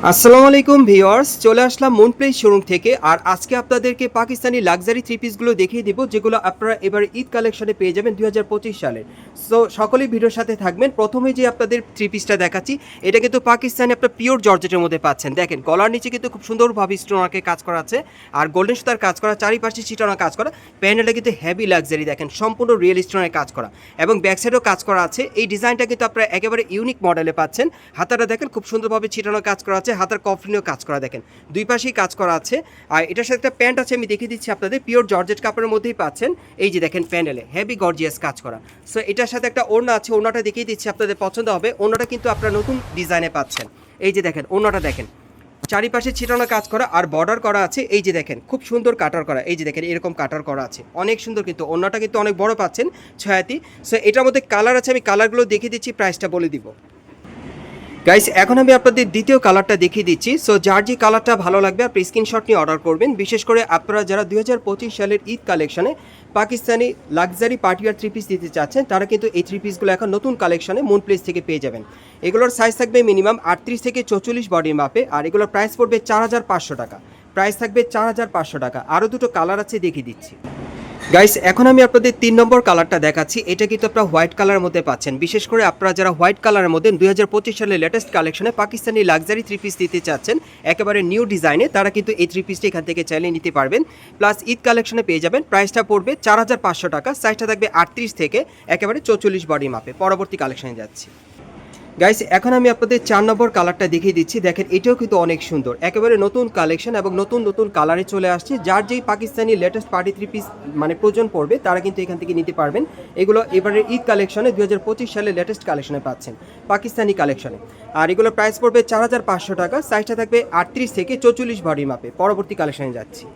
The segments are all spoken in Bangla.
আসসালামু আলাইকুম ভিউয়ার্স, চলে আসলাম মুনপ্লেস শোরুম থেকে। আর আজকে আপনাদেরকে পাকিস্তানি লাক্সারি থ্রি পিসগুলো দেখিয়ে দিব, যেগুলো আপনারা এবার ঈদ কালেকশনে পেয়ে যাবেন 2025 সালের। সো সকলেই ভিডিওর সাথে থাকবেন। প্রথমে যে আপনাদের থ্রি পিসটা দেখাচ্ছি, এটা কিন্তু পাকিস্তানি আপনার পিওর জর্জেটের মধ্যে পাচ্ছেন। দেখেন গলার নিচে কিন্তু খুব সুন্দরভাবে স্টোনারকে কাজ করা আছে, আর গোল্ডেন সুতার কাজ করা, চারিপাশে চিটানো কাজ করা। প্যানেলটা কিন্তু হেভি লাক্সারি, দেখেন সম্পূর্ণ রিয়েল স্টোনের কাজ করা এবং ব্যাক সাইডেও কাজ করা আছে। এই ডিজাইনটা কিন্তু আপনারা একেবারে ইউনিক মডেলে পাচ্ছেন। হাতাটা দেখেন খুব সুন্দরভাবে চিটানো কাজ করা আছে, হাতার কফলিনেও কাজ করা, দেখেন দুই পাশেই কাজ করা আছে। আর এটার সাথে একটা প্যান্ট আছে, আমি দেখিয়ে দিচ্ছি আপনাদের, পিওর জর্জেট কাপড়ের মধ্যেই পাচ্ছেন। এই যে দেখেন প্যানেলে হেভি গর্জিয়াস কাজ করা। সো এটার সাথে একটা ওড়না আছে, ওড়নাটা দেখিয়ে দিচ্ছি, আপনাদের পছন্দ হবে। ওড়নাটা কিন্তু আপনারা নতুন ডিজাইনে পাচ্ছেন। এই যে দেখেন ওড়নাটা দেখেন, চারিপাশে ছিটানো কাজ করা আর বর্ডার করা আছে। এই যে দেখেন খুব সুন্দর কাটার করা, এই যে দেখেন এরকম কাটার করা আছে, অনেক সুন্দর। কিন্তু ওড়নাটা কিন্তু অনেক বড় পাচ্ছেন, ছয়াতি। সো এটার মধ্যে কালার আছে, আমি কালারগুলো দেখিয়ে দিচ্ছি, প্রাইসটা বলে দিব। গাইস এখন আমি আপনাদের দ্বিতীয় কালারটা দেখিয়ে দিচ্ছি। সো যার যে কালারটা ভালো লাগবে আপনি স্ক্রিনশট নিয়ে অর্ডার করবেন। বিশেষ করে আপনারা যারা 2025 সালের ঈদ কালেকশনে পাকিস্তানি লাক্সারি পার্টিয়ার থ্রি পিস দিতে চাচ্ছেন, তারা কিন্তু এই থ্রি পিসগুলো এখন নতুন কালেকশনে মুন প্লেস থেকে পেয়ে যাবেন। এগুলোর সাইজ থাকবে মিনিমাম 38 থেকে 44 বডির মাপে, আর এগুলোর প্রাইস পড়বে 4500 টাকা। প্রাইস থাকবে 4500 টাকা। আরও দুটো কালার আছে, দেখিয়ে দিচ্ছি। গাইস এখন আমি আপনাদের 3 নম্বর কালারটা দেখাচ্ছি। এটা কিন্তু আপনারা হোয়াইট কালারের মধ্যে পাচ্ছেন। বিশেষ করে আপনারা যারা হোয়াইট কালারের মধ্যে 2025 সালের লেটেস্ট কালেকশনে পাকিস্তানি লাক্সারি থ্রি পিস দিতে চাচ্ছেন একেবারে নিউ ডিজাইনে, তারা কিন্তু এই থ্রি পিসটা এখান থেকে চাইলে নিতে পারবেন। প্লাস ঈদ কালেকশনে পেয়ে যাবেন। প্রাইসটা পড়বে 4500 টাকা। সাইজটা থাকবে 38 থেকে একেবারে 44 বডি মাপে। পরবর্তী কালেকশনে যাচ্ছি। গাইস এখন আমি আপনাদের 4 নম্বর কালারটা দেখিয়ে দিচ্ছি। দেখেন এটাও কিন্তু অনেক সুন্দর, একেবারে নতুন কালেকশন এবং নতুন নতুন কালারে চলে আসছে। যার যেই Pakistani latest party three piece মানে প্রয়োজন পড়বে, তারা কিন্তু এখান থেকে নিতে পারবেন। এগুলো এবারে ঈদ কালেকশনে 2025 সালে লেটেস্ট কালেকশনে পাচ্ছেন পাকিস্তানি কালেকশনে। আর এগুলো প্রাইস পড়বে 4500 টাকা। সাইজটা থাকবে 38 থেকে 44 বডি মাপে। পরবর্তী কালেকশনে যাচ্ছি।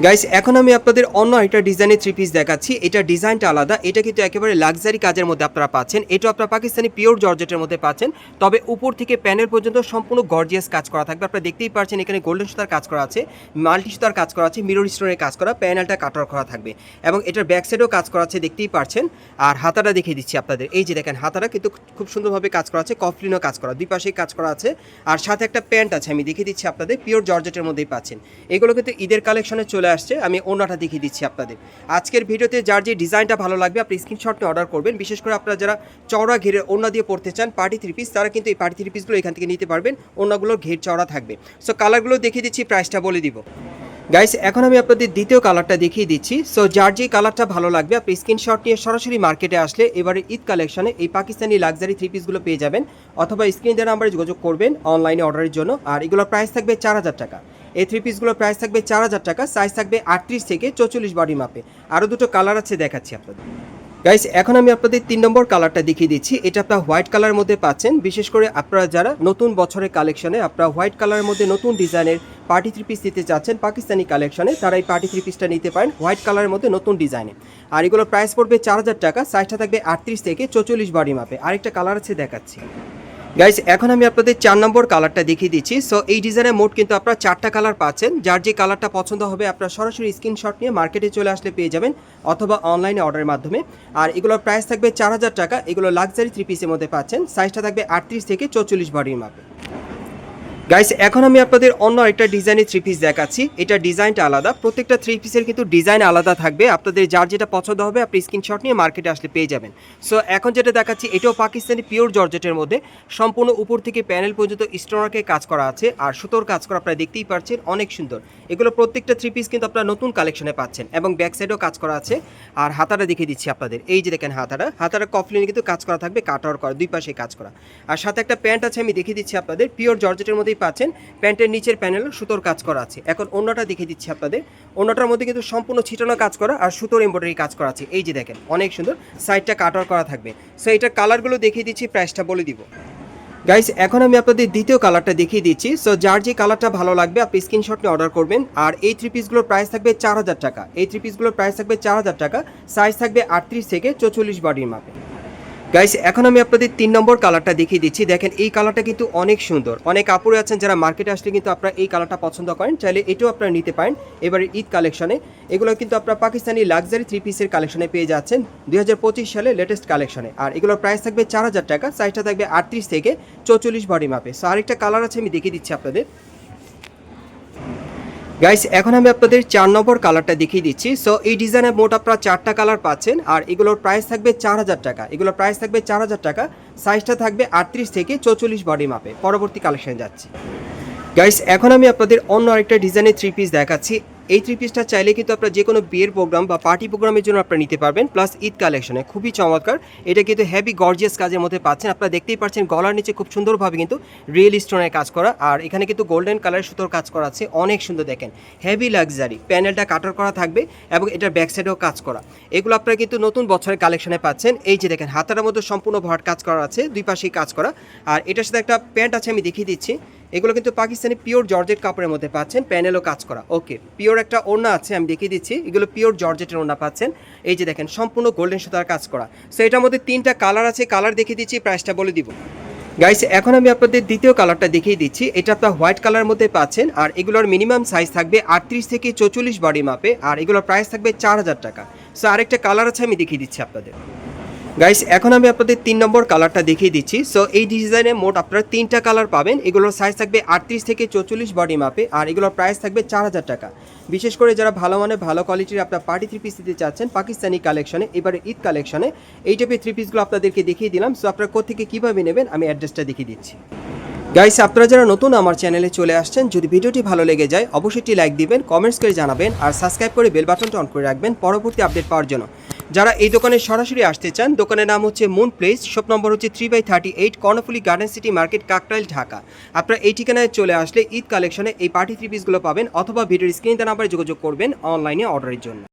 গাইস এখন আমি আপনাদের অন্য একটা ডিজাইনের থ্রি পিস দেখাচ্ছি। এটা ডিজাইনটা আলাদা, এটা কিন্তু একেবারে লাক্সারি কাজের মধ্যে আপনারা পাচ্ছেন। এটা আপনারা পাকিস্তানি পিওর জর্জেটের মধ্যে পাচ্ছেন, তবে উপর থেকে প্যানেল পর্যন্ত সম্পূর্ণ গর্জিয়াস কাজ করা থাকবে। আপনারা দেখতেই পাচ্ছেন এখানে গোল্ডেন সুতার কাজ করা আছে, মাল্টি সুতার কাজ করা আছে, মিরর স্টোনের কাজ করা, প্যানেলটা কাটার করা থাকবে এবং এটার ব্যাক সাইডেও কাজ করা আছে, দেখতেই পাচ্ছেন। আর হাতাটা দেখিয়ে দিচ্ছি আপনাদের, এই যে দেখেন হাতাটা কিন্তু খুব সুন্দরভাবে কাজ করা আছে, কফলিনও কাজ করা, দুই পাশেই কাজ করা আছে। আর সাথে একটা প্যান্ট আছে, আমি দেখিয়ে দিচ্ছি আপনাদের, পিওর জর্জেটের মধ্যেই পাচ্ছেন। এগুলো কিন্তু ঈদের কালেকশনে চলে আসছে। আমি ওনাটা দেখিয়ে দিচ্ছি আপনাদের। আজকের ভিডিওতে যার যে ডিজাইনটা ভালো লাগবে আপনি স্ক্রিনশট নিয়ে অর্ডার করবেন। বিশেষ করে আপনারা যারা চওড়া ঘেরে ওড়না দিয়ে পড়তে চান পার্টি থ্রি পিস, তারা কিন্তু এই পার্টি থ্রি পিসগুলো এখান থেকে নিতে পারবেন। ওড়নাগুলোর ঘের চওড়া থাকবে। সো কালারগুলো দেখিয়ে দিচ্ছি, প্রাইসটা বলে দিব। গাইস এখন আমি আপনাদের দ্বিতীয় কালারটা দেখিয়ে দিচ্ছি। সো যার যে কালারটা ভালো লাগবে আপনি স্ক্রিনশট নিয়ে সরাসরি মার্কেটে আসলে এবারে ঈদ কালেকশনে এই পাকিস্তানি লাক্সারি থ্রি পিসগুলো পেয়ে যাবেন, অথবা স্ক্রিন দেওয়া নাম্বারে যোগাযোগ করবেন অনলাইনে অর্ডারের জন্য। আর এগুলোর প্রাইস থাকবে 4000 টাকা। এই থ্রি পিসগুলোর প্রাইস থাকবে 4000 টাকা। সাইজ থাকবে 38 থেকে 44 বডি মাপে। আরও দুটো কালার আছে, দেখাচ্ছি আপনাদের। গাইস এখন আমি আপনাদের 3 নম্বর কালারটা দেখিয়ে দিচ্ছি। এটা আপনারা হোয়াইট কালারের মধ্যে পাচ্ছেন। বিশেষ করে আপনারা যারা নতুন বছরের কালেকশনে আপনারা হোয়াইট কালারের মধ্যে নতুন ডিজাইনের পার্টি থ্রি পিস দিতে চাচ্ছেন পাকিস্তানি কালেকশনে, তারা এই পার্টি থ্রি পিসটা নিতে পারেন হোয়াইট কালারের মধ্যে নতুন ডিজাইনে। আর এগুলোর প্রাইস পড়বে 4000 টাকা। সাইজটা থাকবে 38 থেকে 44 বডি মাপে। আরেকটা কালার আছে, দেখাচ্ছি। গাইস এখন আমি আপনাদের 4 নম্বর কালারটা দেখিয়ে দিচ্ছি। সো এই ডিজাইনের মোট কিন্তু আপনারা 4টা কালার পাচ্ছেন। যার যে কালারটা পছন্দ হবে আপনারা সরাসরি স্ক্রিনশট নিয়ে মার্কেটে চলে আসলে পেয়ে যাবেন, অথবা অনলাইনে অর্ডারের মাধ্যমে। আর এগুলোর প্রাইস থাকবে 4000 টাকা। এগুলো লাক্সারি থ্রি পিসের মধ্যে পাচ্ছেন। সাইজটা থাকবে 38 থেকে 44 বডির মাপে। গাইস এখন আমি আপনাদের অন্য একটা ডিজাইনের থ্রি পিস দেখাচ্ছি। এটা ডিজাইনটা আলাদা, প্রত্যেকটা থ্রি পিসের কিন্তু ডিজাইন আলাদা থাকবে। আপনাদের যার যেটা পছন্দ হবে আপনি স্ক্রিনশট নিয়ে মার্কেটে আসলে পেয়ে যাবেন। সো এখন যেটা দেখাচ্ছি এটাও পাকিস্তানি পিওর জর্জেটের মধ্যে, সম্পূর্ণ উপর থেকে প্যানেল পর্যন্ত স্টোনারকে কাজ করা আছে আর সুতোর কাজ করা, আপনারা দেখতেই পাচ্ছেন অনেক সুন্দর। এগুলো প্রত্যেকটা থ্রি পিস কিন্তু আপনারা নতুন কালেকশনে পাচ্ছেন এবং ব্যাক সাইডেও কাজ করা আছে। আর হাতাটা দেখিয়ে দিচ্ছি আপনাদের, এই যে দেখেন হাতাটা কফলিনে কিন্তু কাজ করা থাকবে, কাটার করা, দুই পাশে কাজ করা। আর সাথে একটা প্যান্ট আছে, আমি দেখিয়ে দিচ্ছি আপনাদের, পিওর জর্জেটের মধ্যেই পাচ্ছেন। প্যান্টের নিচের প্যানেলও সুতোর কাজ করা আছে। এখন ওড়নাটা দেখিয়ে দিচ্ছি আপনাদের। ওড়নাটার মধ্যে কিন্তু সম্পূর্ণ ছিটানো কাজ করা আর সুতোর এমব্রয়ডারি কাজ করা আছে, এই যে দেখেন অনেক সুন্দর। সাইডটা কাটার করা থাকবে। সো এটার কালারগুলো দেখিয়ে দিচ্ছি, প্রাইসটা বলে দিব। গাইস এখন আমি আপনাদের দ্বিতীয় কালারটা দেখিয়ে দিচ্ছি। সো যার যে কালারটা ভালো লাগবে আপনি স্ক্রিনশট নিয়ে অর্ডার করবেন। আর এই থ্রি পিসগুলোর প্রাইস থাকবে 4000 টাকা। এই থ্রি পিসগুলোর প্রাইস থাকবে 4000 টাকা। সাইজ থাকবে 38 থেকে 44 বডির মাপে। গাইস এখন আমি আপনাদের 3 নম্বর কালারটা দেখিয়ে দিচ্ছি। দেখেন এই কালারটা কিন্তু অনেক সুন্দর। অনেক আপুরে আছেন যারা মার্কেটে আসলে কিন্তু আপনারা এই কালারটা পছন্দ করেন। চাইলে এটাও আপনারা নিতে পারেন এবারে ঈদ কালেকশনে। এগুলো কিন্তু আপনারা পাকিস্তানি লাক্সারি 3 পিসের কালেকশনে পেয়ে যাচ্ছেন 2025 সালে লেটেস্ট কালেকশনে। আর এগুলোর প্রাইস থাকবে 4000 টাকা। সাইজটা থাকবে 38 থেকে 44 বডি মাপে। সো আরেকটা কালার আছে আমি দেখিয়ে দিচ্ছি আপনাদের। গাইস এখন আমি আপনাদের 4 নম্বর কালারটা দেখিয়ে দিচ্ছি। সো এই ডিজাইনের মোট আপনারা 4টা কালার পাচ্ছেন আর এগুলোর প্রাইস থাকবে 4000 টাকা। এগুলোর প্রাইস থাকবে 4000 টাকা। সাইজটা থাকবে 38 থেকে 44 বডি মাপে। পরবর্তী কালেকশনে যাচ্ছি। গাইস এখন আমি আপনাদের অন্য আরেকটা ডিজাইনের 3 পিস দেখাচ্ছি। এই 3 পিসটা চাইলে কিন্তু আপনারা যে কোনো বিয়ের প্রোগ্রাম বা পার্টি প্রোগ্রামের জন্য আপনারা নিতে পারবেন, প্লাস ঈদ কালেকশনে খুবই চমৎকার। এটা কিন্তু হেভি গর্জিয়াস কাজের মধ্যে পাচ্ছেন। আপনারা দেখতেই পাচ্ছেন গলার নিচে খুব সুন্দরভাবে কিন্তু রিয়েল স্টোনের কাজ করা, আর এখানে কিন্তু গোল্ডেন কালারের সুতোর কাজ করা আছে। অনেক সুন্দর দেখেন, হেভি লাক্সারি। প্যানেলটা কাটার করা থাকবে এবং এটার ব্যাক সাইডেও কাজ করা। এগুলো আপনারা কিন্তু নতুন বছরের কালেকশনে পাচ্ছেন। এই যে দেখেন হাতার মধ্যে সম্পূর্ণ ভরাট কাজ করা আছে, দুই পাশেই কাজ করা। আর এটার সাথে একটা প্যান্ট আছে, আমি দেখিয়ে দিচ্ছি। এগুলো কিন্তু পাকিস্তানি পিওর জর্জেট কাপড়ের মধ্যে পাচ্ছেন, প্যানেলও কাজ করা। ওকে, পিওর একটা ওড়না আছে, আমি দেখিয়ে দিচ্ছি। এগুলো পিওর জর্জেটের ওড়না পাচ্ছেন। এই যে দেখেন সম্পূর্ণ গোল্ডেন সুতার কাজ করা। সো এটার মধ্যে 3টা কালার আছে, কালার দেখিয়ে দিচ্ছি, প্রাইসটা বলে দিব। গাইস এখন আমি আপনাদের দ্বিতীয় কালারটা দেখিয়ে দিচ্ছি। এটা আপনার হোয়াইট কালার মধ্যে পাচ্ছেন আর এগুলোর মিনিমাম সাইজ থাকবে 38 থেকে 44 বডি মাপে আর এগুলোর প্রাইস থাকবে 4000 টাকা। সো আরেকটা কালার আছে, আমি দেখিয়ে দিচ্ছি আপনাদের। গাইস এখন আমি আপনাদের 3 নম্বর কালারটা দেখিয়ে দিচ্ছি। সো এই ডিজাইনে মোট আপনারা 3টা কালার পাবেন। এগুলোর সাইজ থাকবে 38 থেকে 44 বডি মাপে আর এগুলোর প্রাইস থাকবে 4000 টাকা। বিশেষ করে যারা ভালো মানের ভালো কোয়ালিটির আপনার পার্টি 3 পিস দিতে চাচ্ছেন পাকিস্তানি কালেকশনে, এবারে ঈদ কালেকশনে এই টাইপের 3 পিসগুলো আপনাদেরকে দেখিয়ে দিলাম। সো আপনারা কোথেকে কীভাবে নেবেন আমি অ্যাড্রেসটা দেখিয়ে দিচ্ছি। গাইস আপনারা যারা নতুন আমার চ্যানেলে চলে আসছেন, যদি ভিডিওটি ভালো লেগে যায় অবশ্যই একটি লাইক দিবেন, কমেন্টস করে জানাবেন আর সাবস্ক্রাইব করে বেল বাটনটা অন করে রাখবেন পরবর্তী আপডেট পাওয়ার জন্য। যারা এই দোকানে সরাসরি আসতে চান, দোকানের নাম হচ্ছে মুন প্লেস, শপ নম্বর হচ্ছে 3/38, Karnaphuli garden city market, Kakrail, Dhaka. আপনারা এই ঠিকানায় চলে আসলে ঈদ কালেকশনে এই পার্টি 3 পিসগুলো পাবেন অথবা ভিডিওর স্ক্রিনে নাম্বারে যোগাযোগ করবেন অনলাইনে অর্ডারের জন্য।